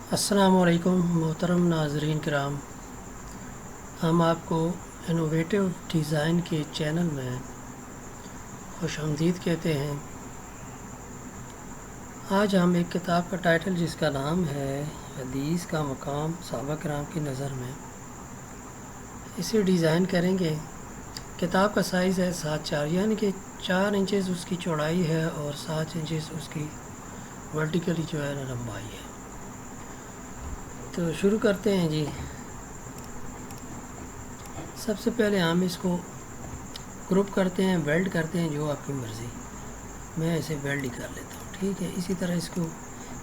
السلام علیکم محترم ناظرین کرام، ہم آپ کو انوویٹو ڈیزائن کے چینل میں خوش آمدید کہتے ہیں۔ آج ہم ایک کتاب کا ٹائٹل جس کا نام ہے حدیث کا مقام صحابہ کرام کی نظر میں، اسے ڈیزائن کریں گے۔ کتاب کا سائز ہے 7×4، یعنی کہ 4 انچز اس کی چوڑائی ہے اور 7 انچز اس کی ورٹیکلی جو ہے لمبائی ہے۔ تو شروع کرتے ہیں جی۔ سب سے پہلے ہم اس کو گروپ کرتے ہیں، ویلڈ کرتے ہیں، جو آپ کی مرضی۔ میں اسے ویلڈ ہی کر لیتا ہوں، ٹھیک ہے۔ اسی طرح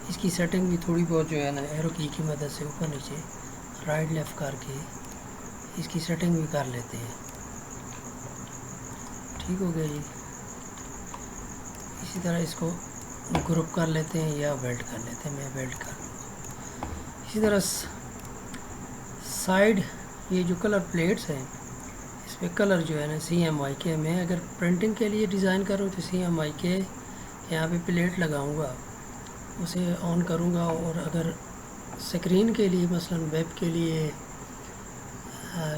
اس کی سیٹنگ بھی تھوڑی بہت جو ہے نا ایرو کی مدد سے اوپر نیچے رائٹ لیفٹ کر کے اس کی سیٹنگ بھی کر لیتے ہیں، ٹھیک ہو گیا جی۔ اسی طرح اس کو گروپ کر لیتے ہیں یا ویلڈ کر لیتے ہیں، میں ویلڈ کر لوں گا۔ اسی طرح سائڈ یہ جو کلر پلیٹس ہیں اس پہ کلر جو ہے نا CMYK، میں اگر پرنٹنگ کے لیے ڈیزائن کروں تو CMYK یہاں پہ پلیٹ لگاؤں گا، اسے آن کروں گا، اور اگر سکرین کے لیے مثلا ویب کے لیے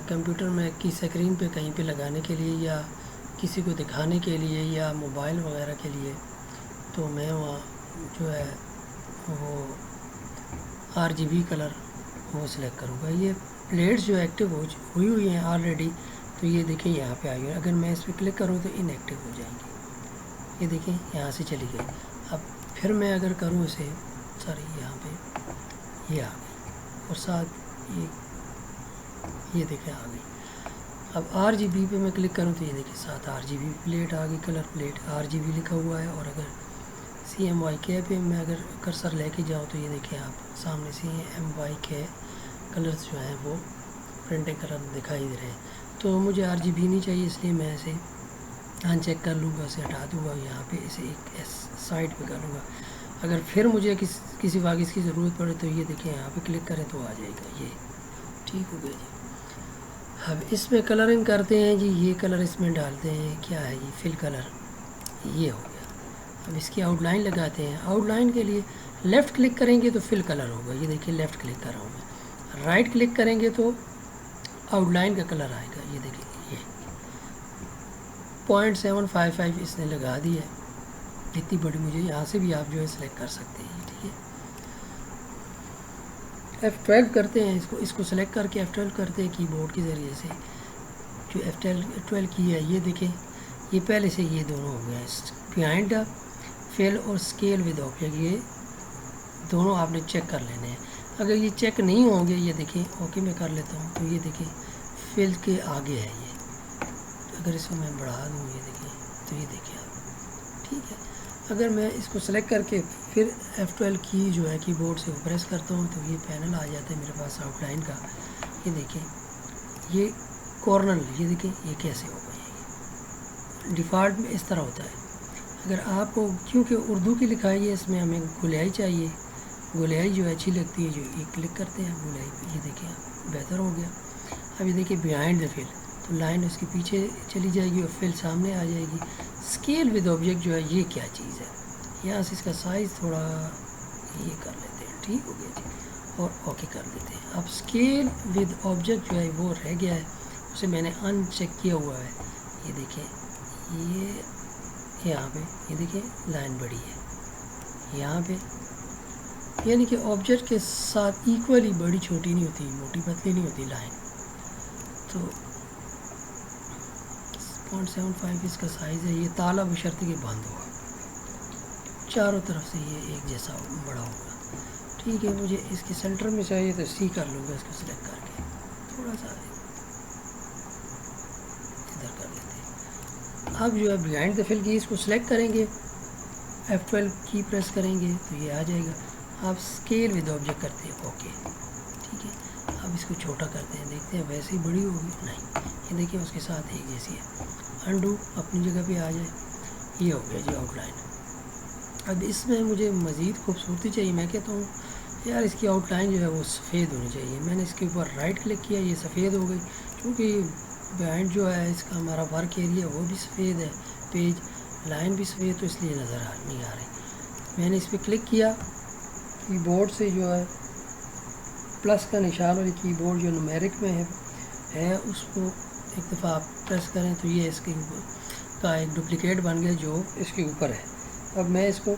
کمپیوٹر میں کی سکرین پہ کہیں پہ لگانے کے لیے یا کسی کو دکھانے کے لیے یا موبائل وغیرہ کے لیے، تو میں وہاں جو ہے وہ RGB کلر وہ سلیکٹ کروں گا۔ یہ پلیٹس جو ایکٹیو ہوئی ہیں آلریڈی، تو یہ دیکھیں یہاں پہ آئی ہوئی ہے۔ اگر میں اس پہ کلک کروں تو ان ایکٹیو ہو جائیں گی، یہ دیکھیں یہاں سے چلی گئی۔ اب پھر میں اگر کروں اسے یہاں پہ یہ آ گئی، اور ساتھ یہ دیکھیں آ گئی۔ اب RGB پہ میں کلک کروں تو یہ دیکھیں ساتھ RGB پلیٹ آ گئی، کلر پلیٹ RGB لکھا ہوا ہے۔ اور اگر CMYK پہ میں اگر کرسر لے کے جاؤں تو یہ دیکھیں آپ سامنے CMYK کلرز جو ہیں وہ پرنٹنگ کلر دکھائی دے رہے ہیں۔ تو مجھے RGB نہیں چاہیے، اس لیے میں اسے ان چیک کر لوں گا، اسے ہٹا دوں گا، یہاں پہ اسے ایک سائڈ پہ کر لوں گا۔ اگر پھر مجھے کسی کاغذ کی ضرورت پڑے تو یہ دیکھیں یہاں پہ کلک کریں تو آ جائے گا، یہ ٹھیک ہو گیا جی۔ اب اس میں کلرنگ کرتے ہیں جی، یہ کلر اس میں ڈالتے ہیں، کیا ہے جی فل کلر، یہ ہو گیا۔ اب اس کی آؤٹ لائن لگاتے ہیں۔ آؤٹ لائن کے لیے لیفٹ کلک کریں گے تو فل کلر ہوگا، یہ دیکھیں لیفٹ کلک کر رہا ہوں میں۔ رائٹ کلک کریں گے تو آؤٹ لائن کا کلر آئے گا، یہ دیکھیں یہ 0.755 اس نے لگا دی ہے، اتنی بڑی مجھے یہاں سے بھی آپ جو ہے سلیکٹ کر سکتے ہیں، ٹھیک ہے۔ F12 کرتے ہیں، اس کو سلیکٹ کر کے F12 کرتے ہیں کی بورڈ کے ذریعے سے۔ جو F12 کی ہے یہ دیکھیں، یہ پہلے سے یہ دونوں ہو گئے ہیں، بیہائنڈ فل اور اسکیل ود آبجیکٹ، یہ دونوں آپ نے چیک کر لینے ہیں۔ اگر یہ چیک نہیں ہوں گے، یہ دیکھیں اوکے میں کر لیتا ہوں، تو یہ دیکھیں فل کے آگے ہے یہ۔ اگر اس کو میں بڑھا دوں، یہ دیکھیں تو یہ دیکھیں آپ، ٹھیک ہے۔ اگر میں اس کو سلیکٹ کر کے پھر F12 کی جو ہے کی بورڈ سے پریس کرتا ہوں تو یہ پینل آ جاتا ہے میرے پاس آؤٹ لائن کا۔ یہ دیکھیں یہ کارنر، یہ دیکھیں یہ کیسے ہوگا، یہ ڈیفالٹ میں اس طرح ہوتا ہے۔ اگر آپ کو کیونکہ اردو کی لکھائی ہے، اس میں ہمیں گولیائی چاہیے، گولیائی جو اچھی لگتی ہے، جو یہ کلک کرتے ہیں گولیائی پہ، یہ دیکھیں بہتر ہو گیا۔ اب یہ دیکھیں بیہائنڈ دا فل، تو لائن اس کے پیچھے چلی جائے گی اور فل سامنے آ جائے گی۔ اسکیل ود آبجیکٹ جو ہے یہ کیا چیز ہے، یہاں سے اس کا سائز تھوڑا یہ کر لیتے ہیں، ٹھیک ہو گیا جی، اور اوکے کر دیتے ہیں۔ اب اسکیل ود آبجیکٹ جو ہے وہ رہ گیا ہے، اسے میں نے ان چیک کیا ہوا ہے، یہ دیکھیں یہ یہاں پہ یہ دیکھیں لائن بڑی ہے یہاں پہ، یعنی کہ آبجیکٹ کے ساتھ ایکولی بڑی چھوٹی نہیں ہوتی، موٹی پتلی نہیں ہوتی لائن۔ تو 0.75 اس کا سائز ہے، یہ تالا بشرطے کہ بند ہوگا، چاروں طرف سے یہ ایک جیسا بڑا ہوگا، ٹھیک ہے۔ مجھے اس کے سینٹر میں چاہیے تو C کر لوں گا، اس کو سلیکٹ کر کے تھوڑا سا ادھر کر لیتے ہیں۔ اب جو ہے بیہائنڈ دا فل کی اس کو سلیکٹ کریں گے، F12 کی پریس کریں گے تو یہ آ جائے گا۔ آپ اسکیل ود آبجیکٹ کرتے ہیں اوکے، ٹھیک ہے۔ اب اس کو چھوٹا کرتے ہیں، دیکھتے ہیں ویسے ہی بڑی ہوگی، نہیں یہ دیکھیں اس کے ساتھ ایک جیسی ہے۔ انڈو اپنی جگہ پہ آ جائے، یہ ہو گیا جی آؤٹ لائن۔ اب اس میں مجھے مزید خوبصورتی چاہیے، میں کہتا ہوں یار اس کی آؤٹ لائن جو ہے وہ سفید ہونی چاہیے۔ میں نے اس کے اوپر رائٹ کلک کیا، یہ سفید ہو گئی، کیونکہ بیہائنڈ جو ہے اس کا ہمارا ورک ایریا وہ بھی سفید ہے، پیج لائن بھی سفید، تو اس لیے نظر نہیں آ رہی۔ میں نے اس پہ کلک کیا، کی بورڈ سے جو ہے پلس کا نشان والی کی بورڈ جو نومیرک میں ہے اس کو ایک دفعہ آپ پریس کریں تو یہ اس کے کا ایک ڈپلیکیٹ بن گیا جو اس کے اوپر ہے. اب میں اس کو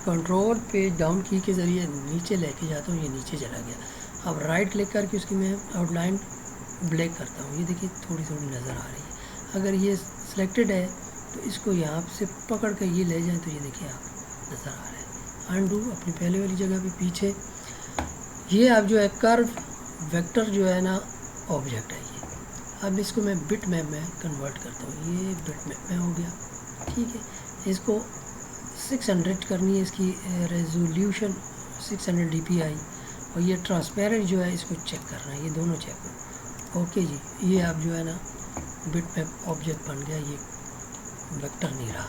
کنٹرول پیج ڈاؤن کی کے ذریعے نیچے لے کے جاتا ہوں، یہ نیچے چلا گیا. اب رائٹ کلک کر کے اس کی میں آؤٹ لائن بلیک کرتا ہوں، یہ دیکھیے تھوڑی تھوڑی نظر آ رہی ہے. اگر یہ سلیکٹڈ ہے تو اس کو یہاں سے پکڑ کر یہ لے جائیں تو یہ دیکھیے آپ نظر آ رہا ہے. انڈو اپنی پہلے والی جگہ پہ پیچھے. یہ اب جو ہے کرو ویکٹر جو ہے نا آبجیکٹ ہے یہ. اب اس کو میں بٹ میپ میں کنورٹ کرتا ہوں، یہ بٹ میپ میں ہو گیا. ٹھیک ہے، اس کو 600 کرنی ہے، اس کی ریزولوشن 600 DPI، اور یہ ٹرانسپیرنٹ جو ہے اس کو چیک کرنا ہے، یہ دونوں چیک کرنا. اوکے جی، یہ اب جو ہے نا بٹ میپ آبجیکٹ بن گیا، یہ ویکٹر نہیں رہا.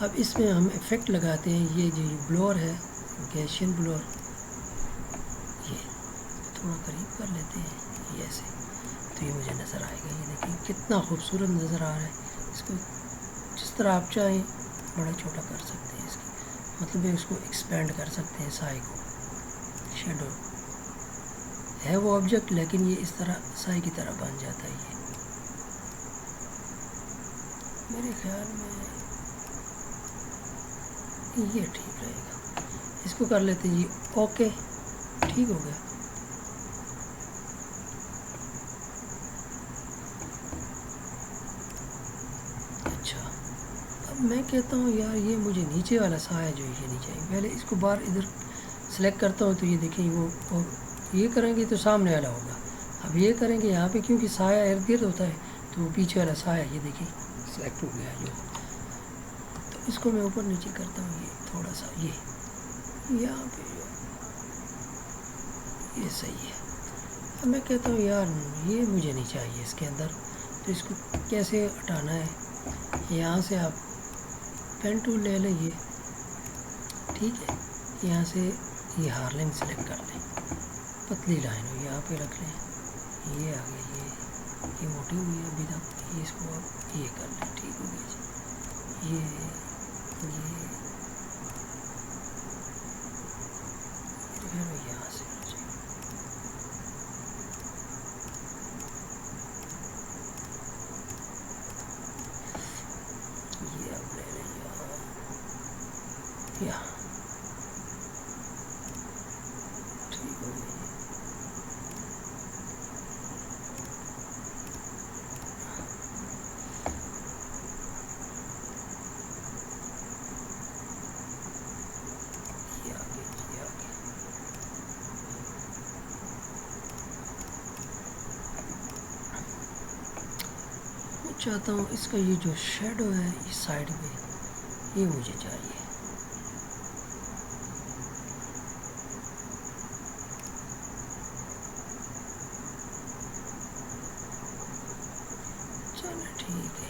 اب اس میں ہم ایفیکٹ لگاتے ہیں. یہ جو بلور ہے گیشین بلور، یہ تھوڑا قریب کر لیتے ہیں یہ ایسے تو یہ مجھے نظر آئے گا. یہ دیکھیں کتنا خوبصورت نظر آ رہا ہے. اس کو جس طرح آپ چاہیں بڑا چھوٹا کر سکتے ہیں، اس کی مطلب ہے اس کو ایکسپینڈ کر سکتے ہیں. سائے کو شیڈو ہے وہ آبجیکٹ، لیکن یہ اس طرح سائے کی طرح بن جاتا ہے. یہ میرے خیال میں یہ ٹھیک رہے گا. اس کو کر لیتے ہیں جی اوکے، ٹھیک ہو گیا. اچھا، اب میں کہتا ہوں یار یہ مجھے نیچے والا سایہ جو یہ نہیں چاہیے. پہلے اس کو باہر ادھر سلیکٹ کرتا ہوں تو یہ دیکھیں وہ، اور یہ کریں گے تو سامنے والا ہوگا. اب یہ کریں گے یہاں پہ کیونکہ سایہ ارد گرد ہوتا ہے تو وہ پیچھے والا سایہ یہ دیکھیں سلیکٹ ہو گیا جو. تو اس کو میں اوپر نیچے کرتا ہوں، یہ تھوڑا سا یہ یہاں پہ جو یہ صحیح ہے. اب میں کہتا ہوں یار یہ مجھے نہیں چاہیے اس کے اندر، تو اس کو کیسے ہٹانا ہے. یہاں سے آپ پین ٹول لے لیں، یہ ٹھیک ہے. یہاں سے یہ ہارلنگ سلیکٹ کر لیں، پتلی لائن ہو یہاں پہ رکھ لیں. یہ آگے یہ موٹی ہوئی ہے ابھی تک، یہ اس کو آپ یہ کر لیں. ٹھیک ہو گیا جی. یہ پھر یہاں سے یہ اب لے لیں یہاں ٹھیک ہو گئی. یہ آگے یہ آگے میں چاہتا ہوں اس کا یہ جو شیڈو ہے اس سائڈ پہ یہ مجھے چاہیے. چلو ٹھیک ہے،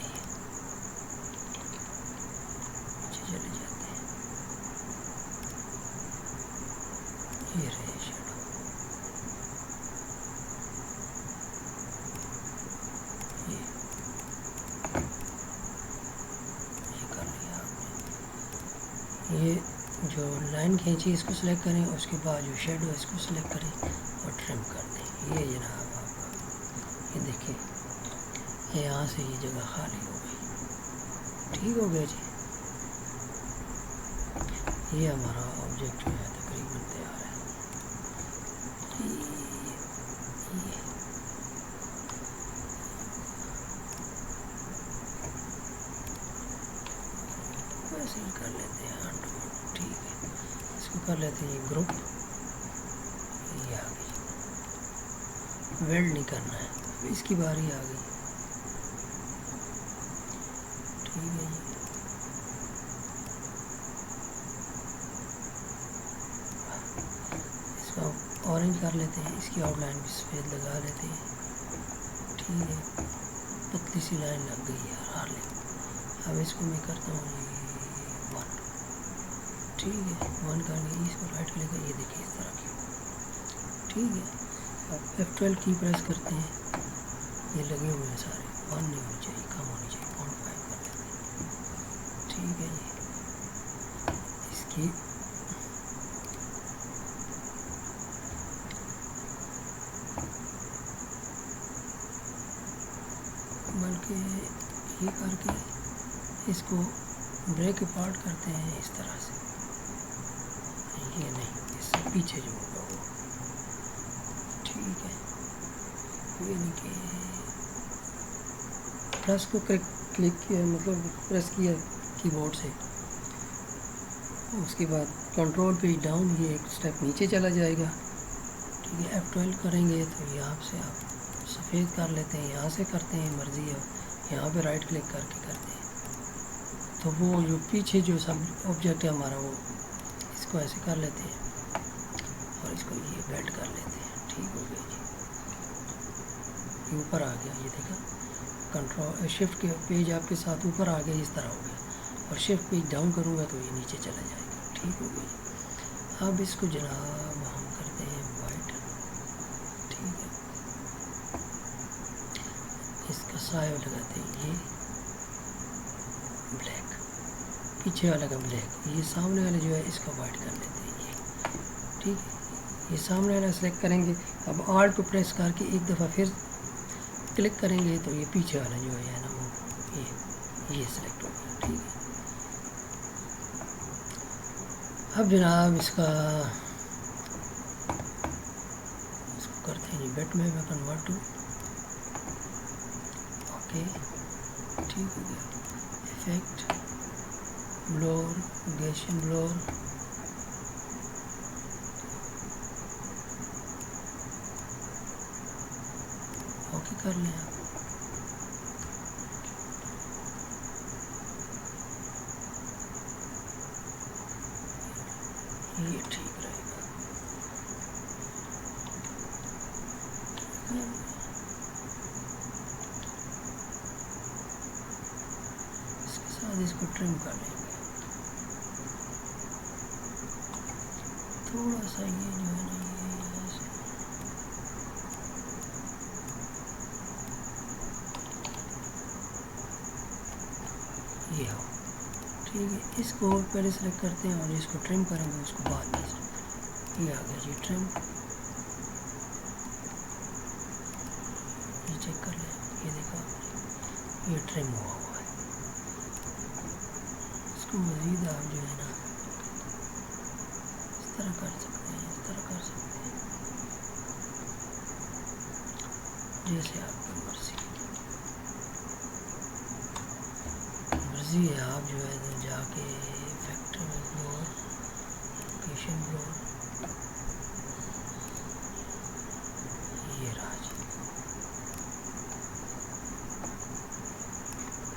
یہ چلے جاتے ہیں. یہ رہے شیڈو. یہ کر لیا آپ نے. یہ جو لائن کھینچی اس کو سلیکٹ کریں، اس کے بعد جو شیڈو ہے اس کو سلیکٹ کریں اور ٹرم کر دیں. یہ جناب آپ کا یہ دیکھیں یہاں سے یہ جگہ خالی ہو گئی. ٹھیک ہو گیا جی. یہ ہمارا آبجیکٹ جو ہے تقریباً تیار ہے. یہ ویسے ہی کر لیتے ہیں انڈو. ٹھیک ہے، اس کو کر لیتے ہیں یہ گروپ. یہ آ گئی، ویلڈ نہیں کرنا ہے، اس کی باری آ گئی. ٹھیک ہے جی. اس کو اورنج کر لیتے ہیں، اس کی آؤٹ لائن بھی سفید لگا لیتے ہیں. ٹھیک ہے، پتلی سی لائن لگ گئی ہے ہار لیں. اب اس کو میں کرتا ہوں یہ 1. ٹھیک ہے، 1 کرنے اس کو رائٹ کلک کر یہ دیکھیں اس طرح کی. ٹھیک ہے، اب F12 کی پریس کرتے ہیں. یہ لگے ہوئے ہیں سارے. 1 نہیں ہونی چاہیے، کم ہونی چاہیے. 0.5 کر لیتے ہیں. ٹھیک ہے جی. اس کی کہ یہ کر کے اس کو بریک اپارٹ کرتے ہیں اس طرح سے، یہ نہیں، اس سے پیچھے جو ہوگا وہ ٹھیک ہے. یہ نہیں کہ پلس کو کلک کیا، مطلب پریس کیا کی بورڈ سے، اس کے بعد کنٹرول پہ ڈاؤن، یہ ایک سٹیپ نیچے چلا جائے گا. ٹھیک ہے، F12 کریں گے تو یہاں سے آپ سفید کر لیتے ہیں، یہاں سے کرتے ہیں مرضی ہے، یہاں پہ رائٹ کلک کر کے کرتے ہیں. تو وہ جو پیچھے جو سب آبجیکٹ ہے ہمارا، وہ اس کو ایسے کر لیتے ہیں اور اس کو یہ بیلٹ کر لیتے ہیں. ٹھیک ہو گیا جی، یہ اوپر آ گیا. یہ دیکھا کنٹرول شفٹ کے پیج آپ کے ساتھ اوپر آ گیا، اس طرح ہو گیا، اور شفٹ پیج ڈاؤن کروں گا تو یہ نیچے چلا جائے گا. ٹھیک ہو گیا جی. اب اس کو جناب ہم کرتے ہیں وائٹ. ٹھیک ہے، اس کا سایہ لگاتے ہیں، یہ بلیک، پیچھے والا کا بلیک، یہ سامنے والا جو ہے اس کا وائٹ کر لیتے ہیں. یہ ٹھیک ہے، یہ سامنے والا سلیکٹ کریں گے. اب آلٹ کو پریس کر کے ایک دفعہ پھر کلک کریں گے تو یہ پیچھے والا جو ہے نا وہ یہ سلیکٹ ہو گیا. ٹھیک ہے، اب جناب اس کو کرتے ہیں بیٹ میں کنورٹ ٹو. اوکے، ٹھیک ہو گیا. افیکٹ، بلور، گیشن بلور، اوکے کر لیں آپ. یہ ٹھیک رہے گا. اس کے ساتھ اس کو ٹرم کر لیں گے تھوڑا سا. یہ جو ہے نا یہ ہو. ٹھیک ہے، اس کو پہلے سلیکٹ کرتے ہیں اور اس کو ٹرم کریں گے، اس کو بعد میں. یہ آ گیا جی ٹرم. یہ چیک کر لیں، یہ دیکھا یہ ٹرم ہوا ہے. اس کو مزید آپ جو ہے نا اس طرح کر سکتے ہیں، اس طرح کر سکتے ہیں، جیسے آپ کی مرضی ہے. آپ جو ہے جا کے فیکٹری میں بلور، لوکیشن بلور، یہ رہا جی.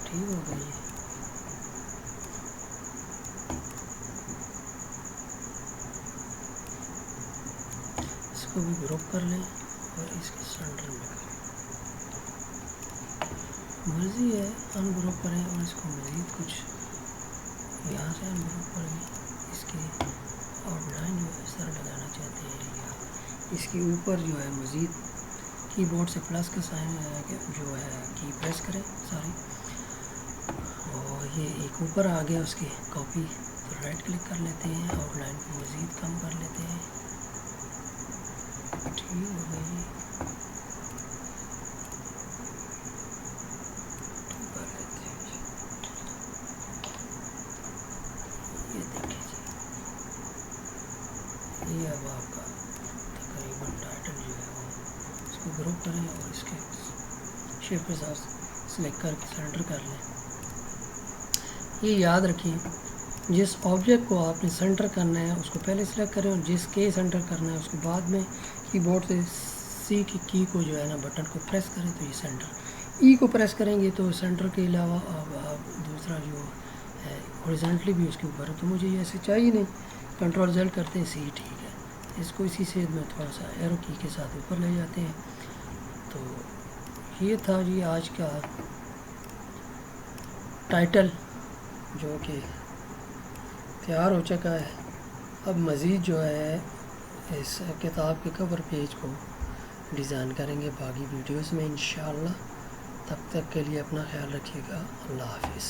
ٹھیک ہو گئی جی. اس کو بھی گروپ کر لیں اور اس کے سینٹر میں کریں. مرضی ہے ان گروپ کریں اور اس کو مزید کچھ یہاں سے ان گروپ کریں. اس کی آؤٹ لائن جو ہے اس طرح لگانا چاہتے ہیں، یا اس کے اوپر جو ہے مزید کی بورڈ سے پلس کا سائن جو ہے کی پریس کریں ساری، اور یہ ایک اوپر آ گیا اس کی کاپی، تو رائٹ کلک کر لیتے ہیں، آؤٹ لائن کو مزید کم کر لیتے ہیں. ٹھیک ہو گئی جی. کر لیتے ہیں جی. یہ دیکھیں جی، یہ اب آپ کا تقریباً ٹائٹل جو ہے وہ اس کو گروپ کریں اور اس کے شیپ کے ساتھ سلیکٹ کر کے سینٹر کر لیں. یہ یاد رکھیں، جس آبجیکٹ کو آپ نے سینٹر کرنا ہے اس کو پہلے سلیکٹ کریں، اور جس کے سینٹر کرنا ہے اس کو بعد میں کی بورڈ سے سی کی کو جو ہے نا بٹن کو پریس کریں تو یہ سینٹر. ای کو پریس کریں گے تو سینٹر کے علاوہ آپ دوسرا جو ہے ہورزنٹلی بھی اس کے اوپر ہے، تو مجھے یہ ایسے چاہیے نہیں. کنٹرول زیڈ کرتے ہیں، سی. ٹھیک ہے، اس کو اسی سے میں تھوڑا سا ایرو کی کے ساتھ اوپر لے جاتے ہیں. تو یہ تھا جی آج کا ٹائٹل جو کہ تیار ہو چکا ہے. اب مزید جو ہے اس کتاب کے کور پیج کو ڈیزائن کریں گے باقی ویڈیوز میں انشاءاللہ. تب تک کے لیے اپنا خیال رکھیے گا. اللہ حافظ.